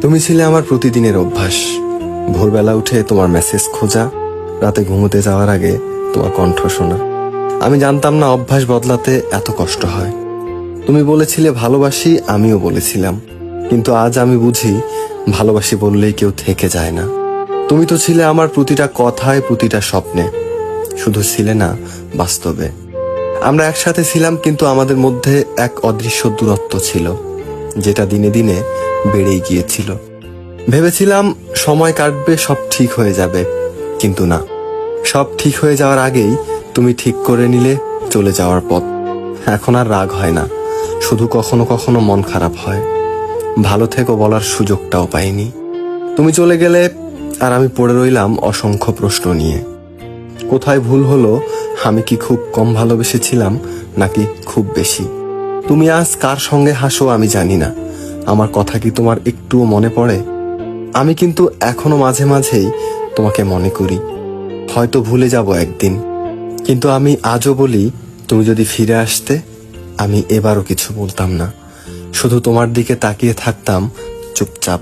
তুমি ছিলে আমার প্রতিদিনের অভ্যাস। ভোরবেলা উঠে তোমার মেসেজ খোঁজা, রাতে ঘুমোতে যাওয়ার আগে তোমার কণ্ঠ শোনা। আমি জানতাম না অভ্যাস বদলাতে এত কষ্ট হয়। তুমি বলেছিলে ভালোবাসি, আমিও বলেছিলাম, কিন্তু আজ আমি বুঝি ভালোবাসি বললেই কেউ থেকে যায় না। তুমি তো ছিলে আমার প্রতিটা কথায়, প্রতিটা স্বপ্নে, শুধু ছিলে না বাস্তবে। আমরা একসাথে ছিলাম, কিন্তু আমাদের মধ্যে এক অদৃশ্য দূরত্ব ছিল, যেটা দিনে দিনে বেড়েই গিয়েছিল। ভেবেছিলাম সময় কাটবে, সব ঠিক হয়ে যাবে, কিন্তু না। সব ঠিক হয়ে যাওয়ার আগেই তুমি ঠিক করে নিলে চলে যাওয়ার পথ। এখন আর রাগ হয় না, শুধু কখনো কখনো মন খারাপ হয়। ভালো থেকো বলার সুযোগটাও পাইনি। তুমি চলে গেলে আর আমি পড়ে রইলাম অসংখ্য প্রশ্ন নিয়ে। কোথায় ভুল হলো? আমি কি খুব কম ভালোবেসেছিলাম, নাকি খুব বেশি? তুমি আজ কার সঙ্গে হাসো আমি জানি না। আমার কথা কি তোমার একটুও মনে পড়ে? আমি কিন্তু এখনো মাঝে মাঝেই তোমাকে মনে করি। হয়তো ভুলে যাব একদিন, কিন্তু আমি আজও বলি, তুমি যদি ফিরে আসতে, আমি এবারও কিছু বলতাম না, শুধু তোমার দিকে তাকিয়ে থাকতাম চুপচাপ।